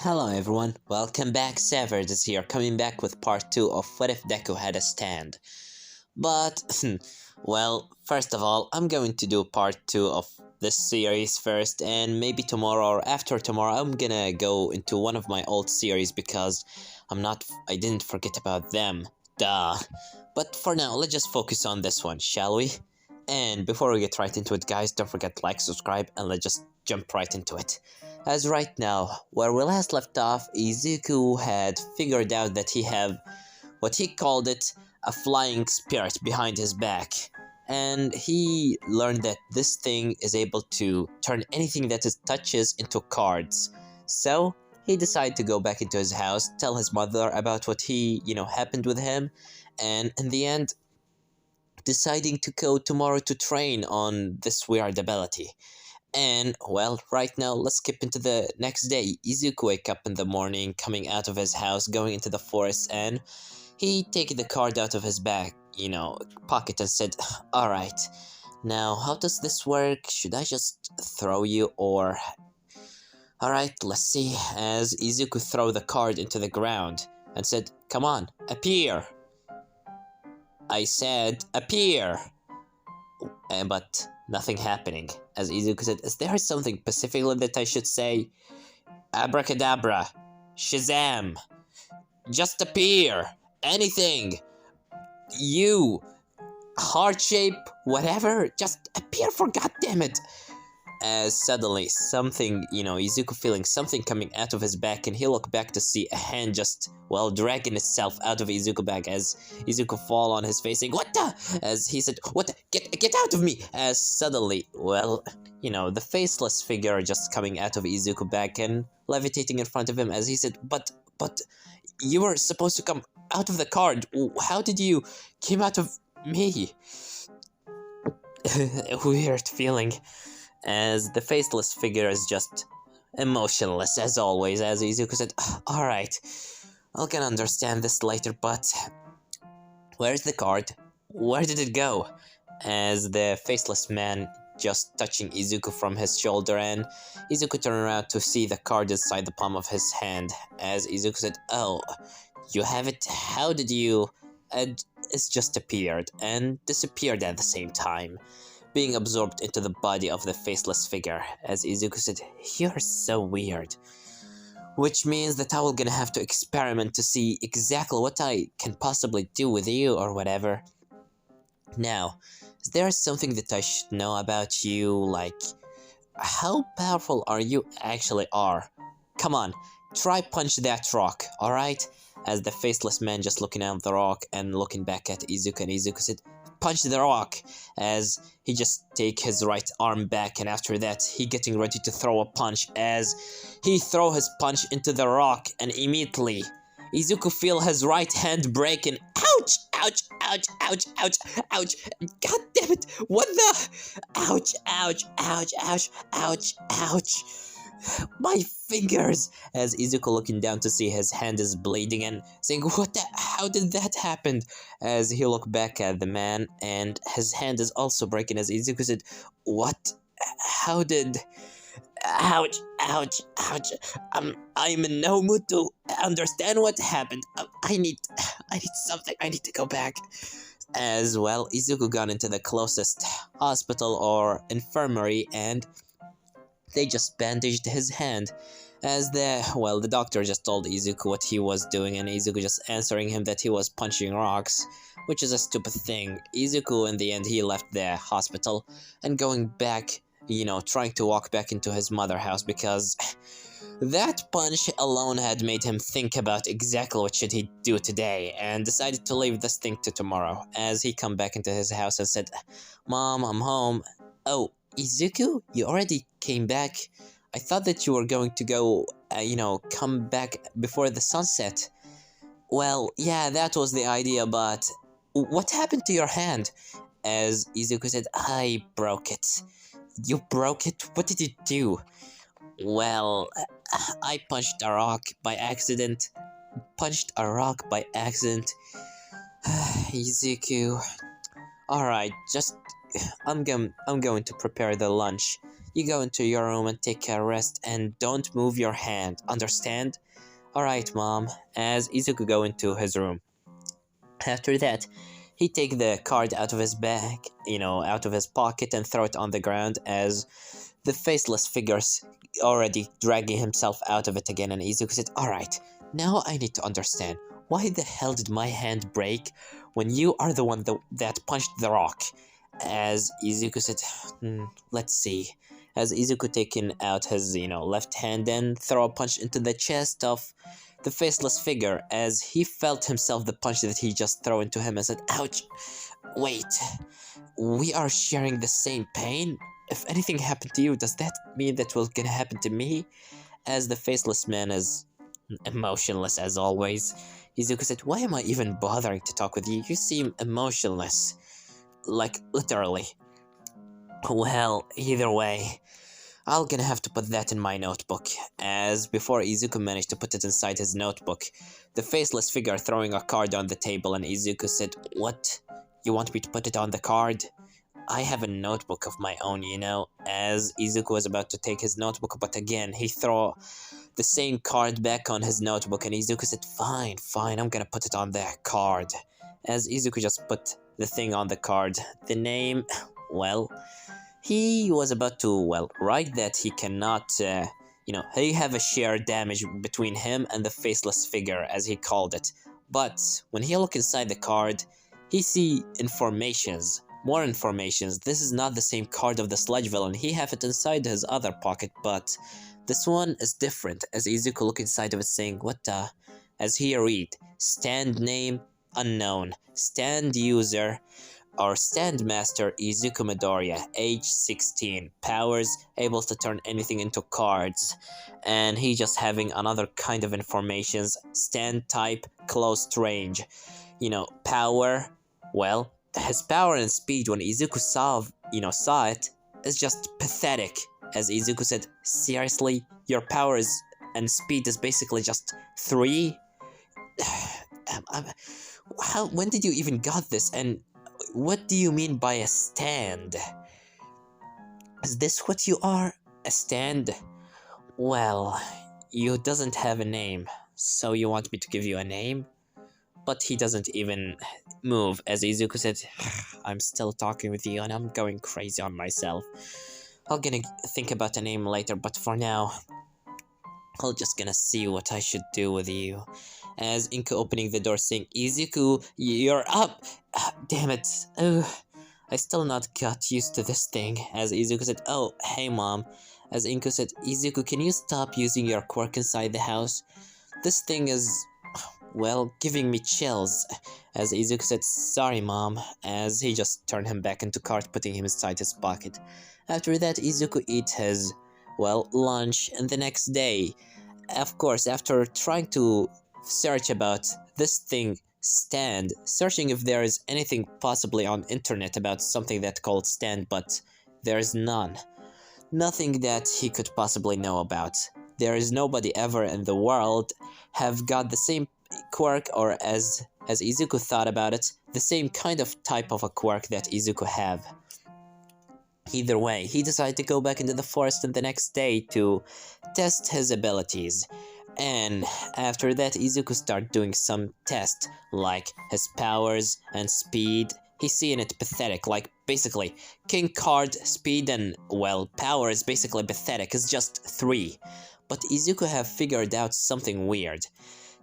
Hello everyone, welcome back. Savard is here, coming back with part 2 of What If Deku Had a Stand. But, well, first of all, I'm going to do part 2 of this series first, and maybe tomorrow or after tomorrow I'm gonna go into one of my old series because I didn't forget about them. Duh. But for now, let's just focus on this one, shall we? And before we get right into it, guys, don't forget to like, subscribe, and let's just jump right into it. As right now, where we last left off, Izuku had figured out that he have what he called it, a flying spirit behind his back. And he learned that this thing is able to turn anything that it touches into cards. So, he decided to go back into his house, tell his mother about what happened with him, and in the end, deciding to go tomorrow to train on this weird ability. And, well, right now, let's skip into the next day. Izuku wake up in the morning, coming out of his house, going into the forest, and he take the card out of his back, pocket and said, "Alright, now how does this work? Should I just throw you or..." Alright, let's see, as Izuku throw the card into the ground and said, "Come on, appear!" I said, "Appear!" But nothing happening. As Izuku said, "Is there something specifically that I should say? Abracadabra, Shazam, just appear, anything, you, heart shape, whatever, just appear for goddammit." As suddenly something, Izuku feeling something coming out of his back, and he looked back to see a hand just, dragging itself out of Izuku back, as Izuku fall on his face saying, "What the?" As he said, "What the? Get out of me!" As suddenly, the faceless figure just coming out of Izuku back and levitating in front of him, as he said, but, you were supposed to come out of the card. How did you came out of me?" Weird feeling. As the faceless figure is just emotionless as always, as Izuku said, "Alright, I can understand this later, but where's the card? Where did it go?" As the faceless man just touching Izuku from his shoulder, and Izuku turned around to see the card inside the palm of his hand, as Izuku said, "Oh, you have it? How did you..." And it's just appeared and disappeared at the same time, being absorbed into the body of the faceless figure, as Izuku said, "You're so weird. Which means that I will gonna have to experiment to see exactly what I can possibly do with you or whatever. Now, is there something that I should know about you, like, how powerful are you actually are? Come on, try punch that rock, alright?" As the faceless man just looking at the rock and looking back at Izuku, and Izuku said, "Punch the rock," as he just take his right arm back, and after that he getting ready to throw a punch, as he throw his punch into the rock, and immediately Izuku feel his right hand break, and ouch, ouch, ouch, ouch, ouch, ouch, god damn it, what the, ouch, ouch, ouch, ouch, ouch, ouch, my fingers, as Izuku looking down to see his hand is bleeding and saying, "What the, how did that happen?" As he looked back at the man and his hand is also breaking, as Izuku said, "What, how did, ouch, ouch, ouch, I'm in no mood to understand what happened. I need something, I need to go back." As well, Izuku got into the closest hospital or infirmary, and they just bandaged his hand, as the doctor just told Izuku what he was doing, and Izuku just answering him that he was punching rocks, which is a stupid thing. Izuku, in the end, he left the hospital and going back, trying to walk back into his mother's house, because that punch alone had made him think about exactly what should he do today, and decided to leave this thing to tomorrow, as he come back into his house and said, "Mom, I'm home." "Oh, Izuku, you already came back? I thought that you were going to go, come back before the sunset." "Well, yeah, that was the idea, but what happened to your hand?" As Izuku said, "I broke it." "You broke it? What did you do?" "Well, I punched a rock by accident." "Punched a rock by accident?" "Izuku, alright, just I'm going to prepare the lunch. You go into your room and take a rest and don't move your hand, understand? Alright, mom, as Izuku go into his room. After that, he take the card out of his bag, out of his pocket and throw it on the ground as the faceless figure's already dragging himself out of it again, and Izuku said, Alright, now I need to understand. Why the hell did my hand break when you are the one that punched the rock? As Izuku said, let's see. As Izuku taking out his, left hand and throw a punch into the chest of the faceless figure as he felt himself the punch that he just threw into him and said, Ouch! Wait, we are sharing the same pain? If anything happened to you, does that mean that will gonna happen to me? As the faceless man is emotionless as always, Izuku said, Why am I even bothering to talk with you? You seem emotionless. Like, literally. Well, either way, I'm gonna have to put that in my notebook, as before Izuku managed to put it inside his notebook, the faceless figure throwing a card on the table, and Izuku said, What? You want me to put it on the card? I have a notebook of my own, as Izuku was about to take his notebook, but again, he threw the same card back on his notebook, and Izuku said, Fine, I'm gonna put it on the card. As Izuku just put the thing on the card, the name, well, he was about to, write that he cannot, he have a shared damage between him and the faceless figure, as he called it. But when he look inside the card, he see more informations. This is not the same card of the sludge villain. He have it inside his other pocket, but this one is different, as Izuku look inside of it saying, What the? As he read, stand name, unknown, stand user, or stand master Izuku Midoriya, age 16, powers, able to turn anything into cards, and he just having another kind of informations, stand type, close range, power, well, his power and speed when Izuku saw it, is just pathetic, as Izuku said, seriously, your power and speed is basically just 3? When did you even got this, and what do you mean by a stand? Is this what you are? A stand? Well, you doesn't have a name, so you want me to give you a name? But he doesn't even move, as Izuku said, I'm still talking with you and I'm going crazy on myself. I'm gonna think about a name later, but for now, I'm just gonna see what I should do with you. As Inko opening the door saying, Izuku, you're up! Damn it. I still not got used to this thing. As Izuku said, Oh, hey mom. As Inko said, Izuku, can you stop using your quirk inside the house? This thing is, giving me chills. As Izuku said, Sorry mom. As he just turned him back into cart, putting him inside his pocket. After that, Izuku eat his, lunch, and the next day, of course, after trying to search about this thing, stand, searching if there is anything possibly on internet about something that called stand, but there is none. Nothing that he could possibly know about. There is nobody ever in the world have got the same quirk, or as Izuku thought about it, the same kind of type of a quirk that Izuku have. Either way, he decided to go back into the forest the next day to test his abilities. And after that, Izuku started doing some tests, like his powers and speed. He's seeing it pathetic, like basically, King card, speed and, power is basically pathetic, it's just 3. But Izuku have figured out something weird.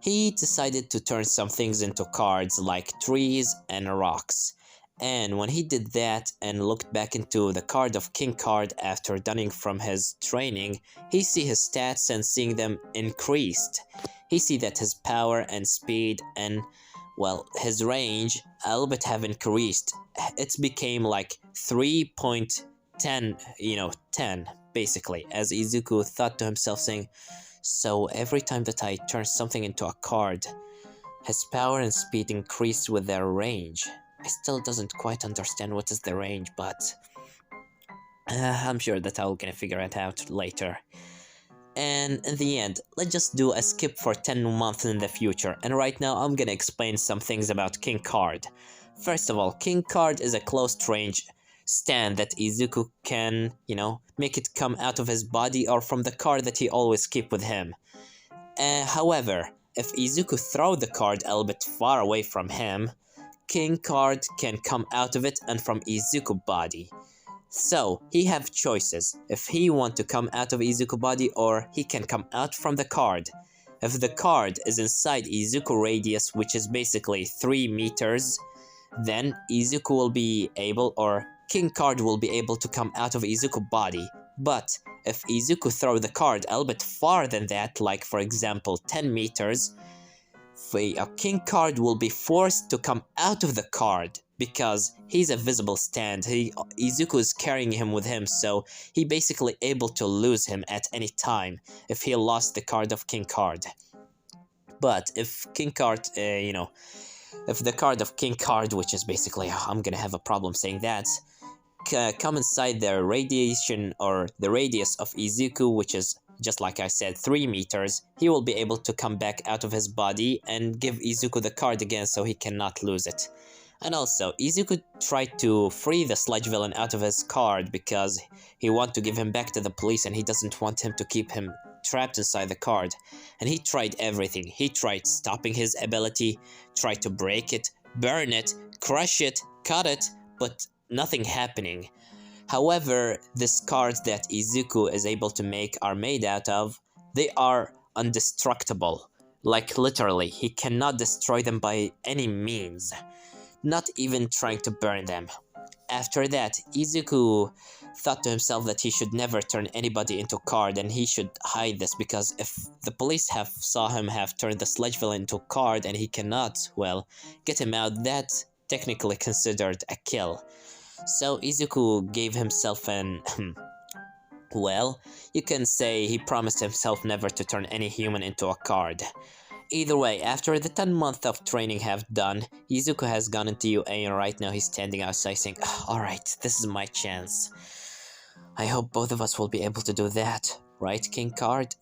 He decided to turn some things into cards, like trees and rocks. And when he did that and looked back into the card of King card after dunning from his training, he see his stats and seeing them increased. He see that his power and speed and, his range a little bit have increased. It became like 3.10, 10, basically, as Izuku thought to himself saying, So every time that I turn something into a card, his power and speed increased with their range. I still doesn't quite understand what is the range, but I'm sure that I'm gonna figure it out later. And in the end, let's just do a skip for 10 months in the future, and right now I'm gonna explain some things about King Card. First of all, King Card is a close range stand that Izuku can, make it come out of his body or from the card that he always keep with him. However, if Izuku throw the card a little bit far away from him, King card can come out of it and from Izuku body. So, he have choices, if he want to come out of Izuku body or he can come out from the card. If the card is inside Izuku radius, which is basically 3 meters, then Izuku will be able, or King card will be able to come out of Izuku body. But if Izuku throw the card a little bit far than that, like for example 10 meters, a King card will be forced to come out of the card because he's a visible stand. Izuku is carrying him with him, so he basically able to lose him at any time if he lost the card of King card. But if King card, if the card of King card, which is basically, I'm gonna have a problem saying that, come inside the radiation or the radius of Izuku, which is just like I said 3 meters, he will be able to come back out of his body and give Izuku the card again so he cannot lose it. And also, Izuku tried to free the sludge villain out of his card because he wants to give him back to the police and he doesn't want him to keep him trapped inside the card. And he tried everything. He tried stopping his ability, tried to break it, burn it, crush it, cut it, but nothing happening. However, these cards that Izuku is able to make are made out of, they are indestructible. Like literally, he cannot destroy them by any means. Not even trying to burn them. After that, Izuku thought to himself that he should never turn anybody into card and he should hide this because if the police saw him have turned the sludge villain into card and he cannot, well, get him out, that's technically considered a kill. So Izuku gave himself an well, you can say he promised himself never to turn any human into a card. Either way, after the 10 months of training have done, Izuku has gone into UA and right now he's standing outside saying, alright, this is my chance. I hope both of us will be able to do that, right, King Card?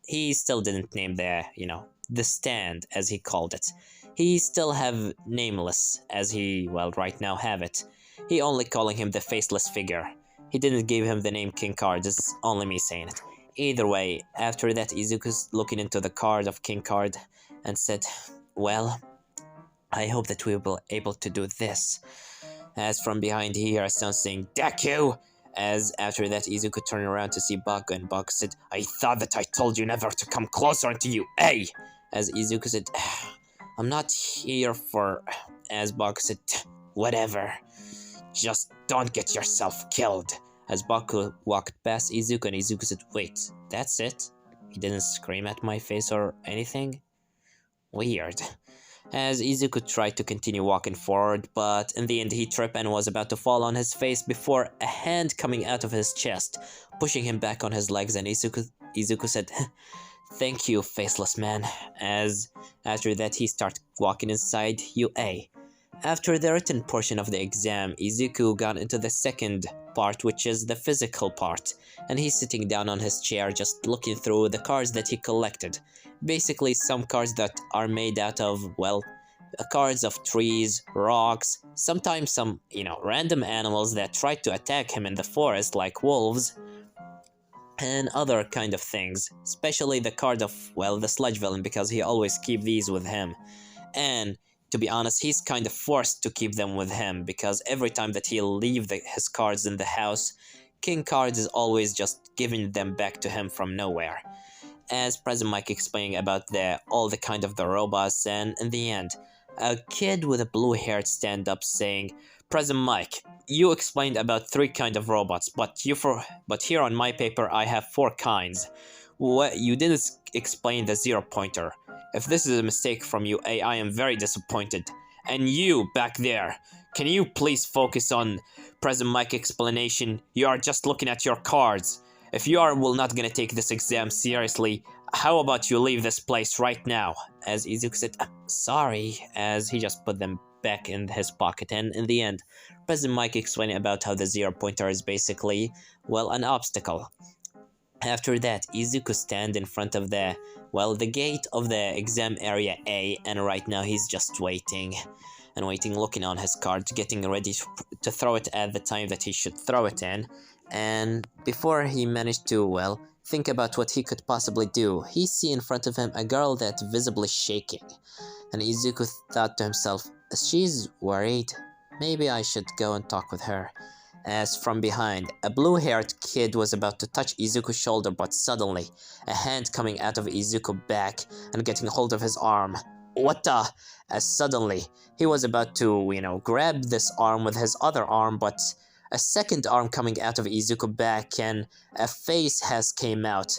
He still didn't name the stand as he called it. He still have Nameless as he, right now have it. He only calling him the faceless figure. He didn't give him the name King Card, it's only me saying it. Either way, after that Izuku's looking into the card of King Card and said, well, I hope that we will be able to do this. As from behind he hears a sound saying, deku! As after that Izuku turned around to see Baku and Baku said, I thought that I told you never to come closer into UA! As Izuku said, I'm not here for... As Baku said, whatever. Just don't get yourself killed. As Baku walked past Izuku and Izuku said, wait, that's it? He didn't scream at my face or anything? Weird. As Izuku tried to continue walking forward, but in the end he tripped and was about to fall on his face before a hand coming out of his chest, pushing him back on his legs, and Izuku said, thank you, faceless man. As after that he started walking inside UA. After the written portion of the exam, Izuku got into the second part, which is the physical part, and he's sitting down on his chair just looking through the cards that he collected. Basically some cards that are made out of, cards of trees, rocks, sometimes some, random animals that try to attack him in the forest like wolves, and other kind of things, especially the card of, the sludge villain because he always keep these with him. And to be honest, he's kind of forced to keep them with him because every time that he'll leave his cards in the house, King Card is always just giving them back to him from nowhere. As President Mike explained about all the kind of the robots, and in the end, a kid with a blue hair stand up saying, President Mike, you explained about 3 kind of robots, but here on my paper I have 4 kinds. What, you didn't explain the 0 pointer. If this is a mistake from you, I am very disappointed. And you, back there, can you please focus on President Mike's explanation? You are just looking at your cards. If you are not gonna take this exam seriously, how about you leave this place right now? As Izuku said, sorry, as he just put them back in his pocket. And in the end, President Mike explained about how the 0 pointer is basically, an obstacle. After that, Izuku stand in front of the gate of the exam area A, and right now he's just waiting. and waiting, looking on his card, getting ready to throw it at the time that he should throw it in. And before he managed to, well, think about what he could possibly do, he see in front of him a girl that's visibly shaking. And Izuku thought to himself, she's worried, maybe I should go and talk with her. As from behind, a blue-haired kid was about to touch Izuku's shoulder, but suddenly, a hand coming out of Izuku's back and getting hold of his arm. What the? As suddenly, he was about to, grab this arm with his other arm, but a second arm coming out of Izuku's back and a face has came out,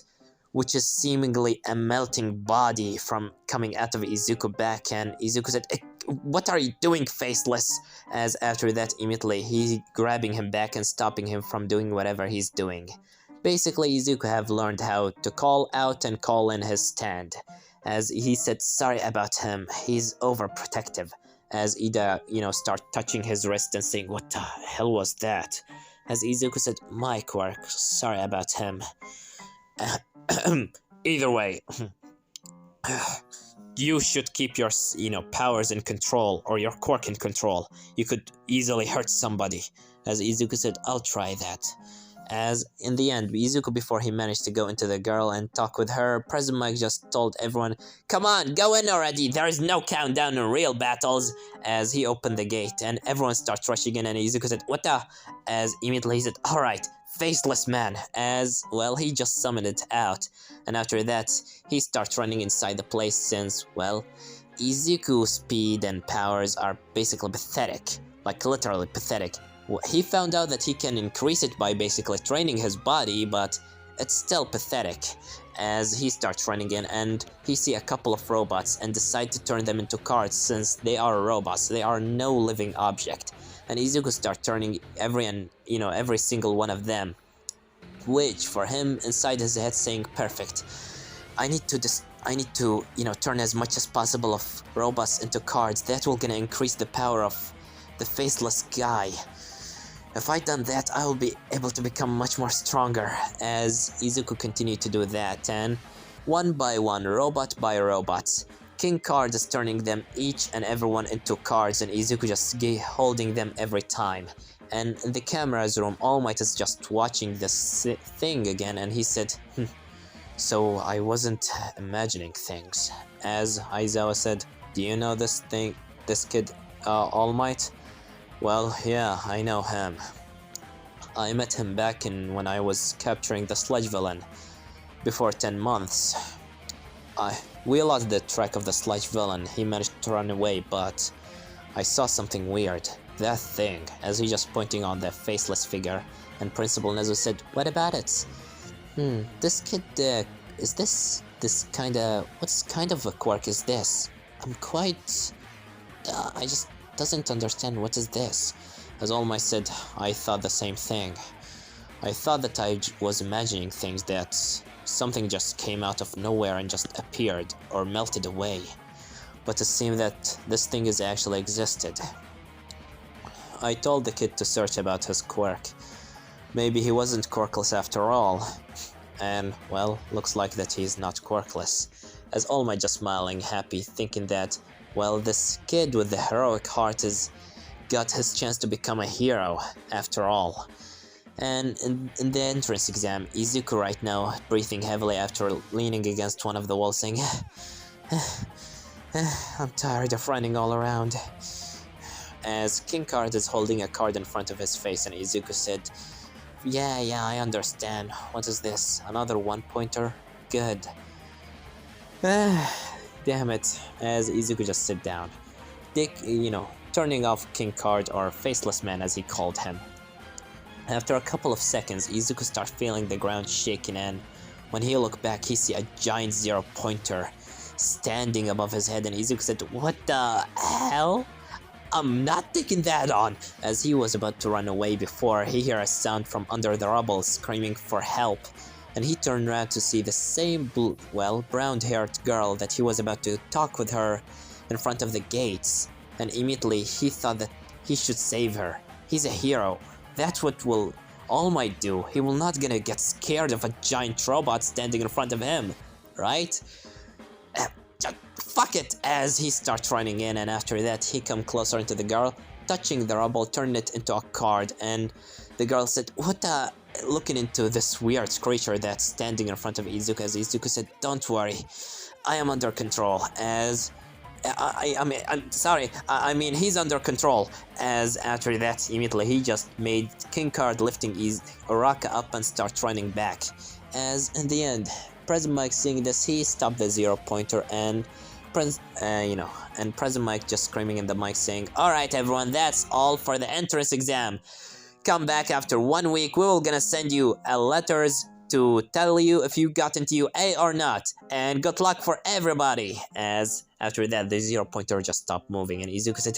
which is seemingly a melting body from coming out of Izuku's back, and Izuku said, "What are you doing, faceless?" As after that, immediately, he grabbing him back and stopping him from doing whatever he's doing. Basically, Izuku have learned how to call out and call in his stand. As he said sorry about him, he's overprotective. As Ida, start touching his wrist and saying, "What the hell was that?" As Izuku said, "My quirk, sorry about him." Either way, you should keep your, powers in control, or your quirk in control. You could easily hurt somebody. As Izuku said, "I'll try that." As in the end, Izuku, before he managed to go into the girl and talk with her, President Mike just told everyone, "Come on, go in already, there is no countdown in real battles." As he opened the gate and everyone starts rushing in, and Izuku said, "What the?" As immediately he said, "Alright, faceless man." As, well, he just summoned it out. And after that, he starts running inside the place since, well, Izuku's speed and powers are basically pathetic. Like, literally pathetic. He found out that he can increase it by basically training his body, but it's still pathetic. As he starts running in and he see a couple of robots and decide to turn them into cards since they are robots, they are no living object. And Izuku start turning every single one of them, which for him inside his head saying, "Perfect. I need to turn as much as possible of robots into cards. That will gonna increase the power of the faceless guy. If I done that, I will be able to become much more stronger." As Izuku continued to do that, and one by one, robot by robot, King Card is turning them each and everyone into cards, and Izuku just holding them every time. And in the camera's room, All Might is just watching this thing again, and he said, "So I wasn't imagining things." As Aizawa said, "Do you know this kid, All Might?" "Well, yeah, I know him. I met him back when I was capturing the sludge villain, before 10 months. We lost the track of the sludge villain. He managed to run away, but I saw something weird. That thing," as he just pointing on the faceless figure, and Principal Nezu said, "What about it?" This kid, is this kinda, what kind of a quirk is this? I just doesn't understand what is this." As All Might said, "I thought the same thing. I thought that I was imagining things, that something just came out of nowhere and just appeared or melted away. But it seemed that this thing is actually existed. I told the kid to search about his quirk. Maybe he wasn't quirkless after all. And, well, looks like that he's not quirkless." As All Might just smiling, happy, thinking that, well, this kid with the heroic heart got his chance to become a hero, after all. And in the entrance exam, Izuku right now, breathing heavily after leaning against one of the walls, saying, "I'm tired of running all around." As King Card is holding a card in front of his face, and Izuku said, Yeah, I understand. What is this? Another one-pointer? Good." Damn it. As Izuku just sit down. Turning off King Card, or Faceless Man as he called him. After a couple of seconds, Izuku starts feeling the ground shaking, and when he looked back, he see a giant zero-pointer standing above his head, and Izuku said, "What the hell? I'm not taking that on." As he was about to run away before he heard a sound from under the rubble screaming for help, and he turned around to see the same brown-haired girl that he was about to talk with her in front of the gates, and immediately he thought that he should save her. He's a hero. That's what All Might do. He will not gonna get scared of a giant robot standing in front of him, right? just fuck it, as he starts running in, and after that he come closer into the girl, touching the rubble, turned it into a card, and the girl said, what the, looking into this weird creature that's standing in front of Izuku, as Izuku said, don't worry, I am under control, as I mean, he's under control, as after that, immediately he just made King Card lifting Uraka up and start running back, as in the end, President Mike seeing this, he stopped the 0-pointer, and President Mike just screaming in the mic saying, alright everyone, that's all for the entrance exam. Come back after 1 week, we will gonna send you letters to tell you if you got into UA or not, and good luck for everybody, as after that the 0-pointer just stopped moving, and Izuku said,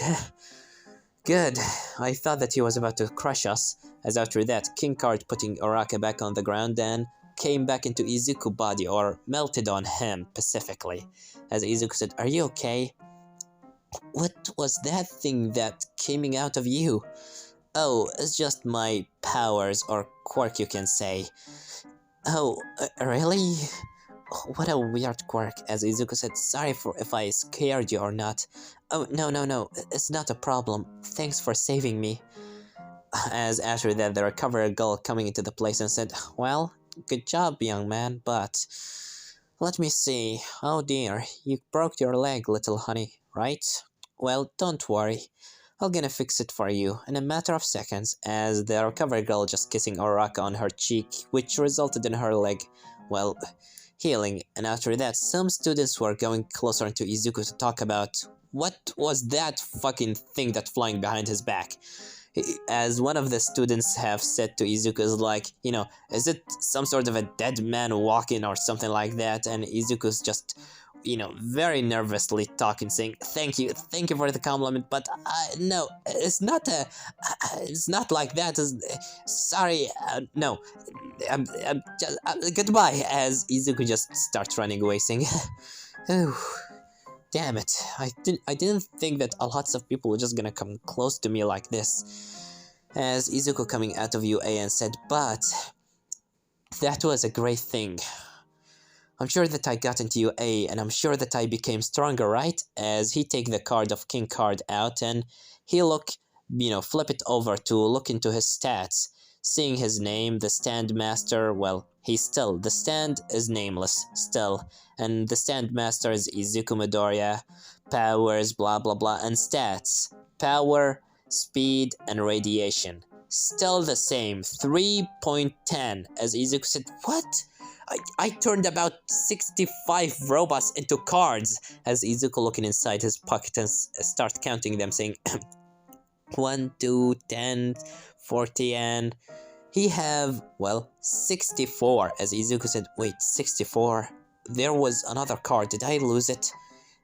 good, I thought that he was about to crush us, as after that King Card putting Uraka back on the ground and came back into Izuku's body, or melted on him specifically, as Izuku said, are you okay? What was that thing that came out of you? Oh, it's just my powers, or quirk you can say. Oh, really? What a weird quirk, as Izuku said, sorry for if I scared you or not. Oh, no, it's not a problem. Thanks for saving me. As after that, the recovery girl coming into the place and said, well, good job, young man, but let me see. Oh dear, you broke your leg, little honey, right? Well, don't worry. I'm gonna fix it for you in a matter of seconds, as the recovery girl just kissing Uraka on her cheek, which resulted in her leg, well, healing. And after that, some students were going closer to Izuku to talk about what was that fucking thing that flying behind his back. As one of the students have said to Izuku is like, you know, is it some sort of a dead man walking or something like that? And Izuku's just, you know, very nervously talking, saying, thank you for the compliment, but no, it's not like that. Sorry, no, I'm just, goodbye, as Izuku just starts running away, saying, oh, damn it, I didn't think that lots of people were just gonna come close to me like this, as Izuku coming out of UA and said, but that was a great thing. I'm sure that I got into UA, and I'm sure that I became stronger, right? As he take the card of King Card out, and he flip it over to look into his stats. Seeing his name, the Stand Master, well, the stand is nameless, still. And the Stand Master is Izuku Midoriya, powers, blah blah blah, and stats. Power, speed, and radiation. Still the same, 3.10, as Izuku said, what? I turned about 65 robots into cards, as Izuku looking inside his pocket and start counting them, saying 1, 2, 10, 40, and he have, well, 64, as Izuku said, wait, 64? There was another card, did I lose it?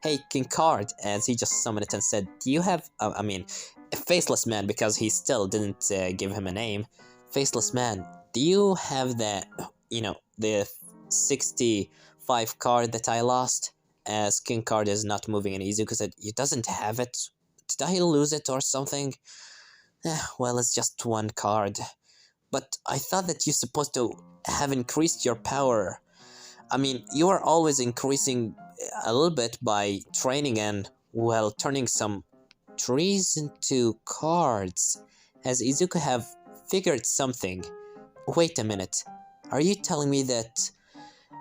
Hey, King Card, as he just summoned it and said, do you have, a Faceless Man, because he still didn't give him a name. Faceless Man, do you have that, the 65 card that I lost? As King Card is not moving, and Izuku said, you doesn't have it? Did I lose it or something? Well, it's just one card. But I thought that you're supposed to have increased your power. You are always increasing a little bit by training and, well, turning some trees into cards. As Izuku have figured something. Wait a minute. Are you telling me that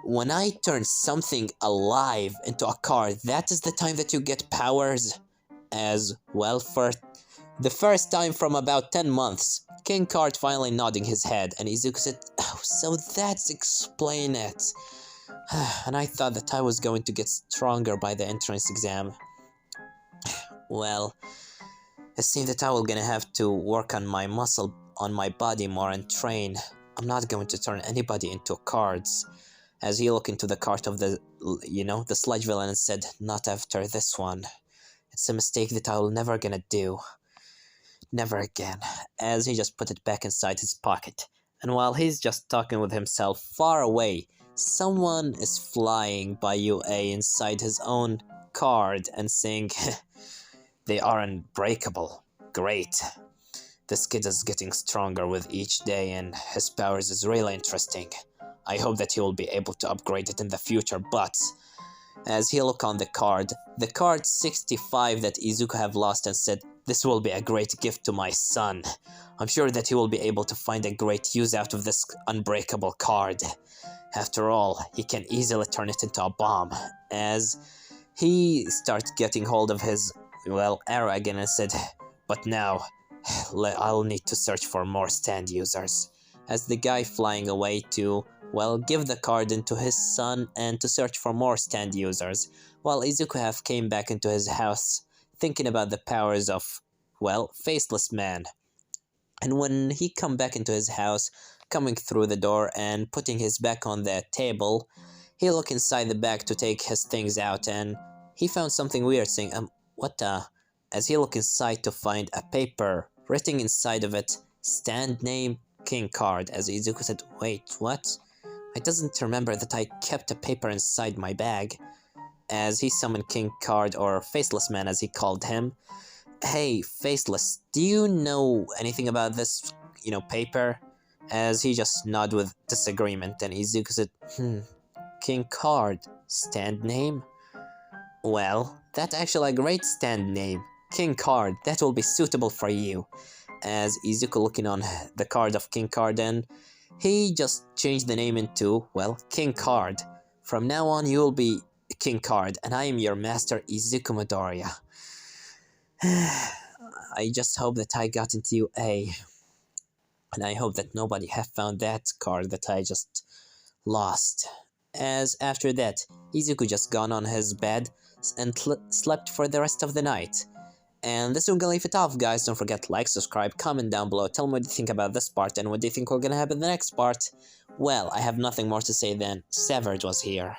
when I turn something alive into a card, that is the time that you get powers? As well, for the first time from about 10 months, King Card finally nodding his head, and Izuku said, oh, so that's explain it. And I thought that I was going to get stronger by the entrance exam. Well, it seems that I will gonna have to work on my muscle, on my body more and train. I'm not going to turn anybody into cards. As he looked into the card of the sludge villain and said, not after this one. It's a mistake that I will never gonna do. Never again. As he just put it back inside his pocket. And while he's just talking with himself far away, someone is flying by UA inside his own card and saying, they are unbreakable. Great. This kid is getting stronger with each day and his powers is really interesting. I hope that he will be able to upgrade it in the future, but As he looked on the card 65 that Izuku have lost, and said, "This will be a great gift to my son. I'm sure that he will be able to find a great use out of this unbreakable card. After all, he can easily turn it into a bomb." As he started getting hold of his, arrow again, and said, "But now, I'll need to search for more stand users." As the guy flying away to, give the card into his son and to search for more stand users, while Izuku have came back into his house, thinking about the powers of, Faceless Man. And when he come back into his house, coming through the door and putting his back on the table, he look inside the bag to take his things out, and he found something weird, saying, what the? As he look inside to find a paper, written inside of it, stand name, king card. As Izuku said, "Wait, what? I doesn't remember that I kept a paper inside my bag." As he summoned King Card, or Faceless Man as he called him. "Hey, Faceless, do you know anything about this, paper?" As he just nodded with disagreement, and Izuku said, "King Card, stand name? Well, that's actually a great stand name. King Card, that will be suitable for you." As Izuku looking on the card of King Card, and he just changed the name into, King Card. "From now on, you will be King Card, and I am your master, Izuku Midoriya." I just hope that I got into A. And I hope that nobody have found that card that I just lost. As after that, Izuku just gone on his bed and slept for the rest of the night. And this is gonna leave it off, guys. Don't forget to like, subscribe, comment down below, tell me what you think about this part, and what do you think we're gonna have in the next part. Well, I have nothing more to say than Severed was here.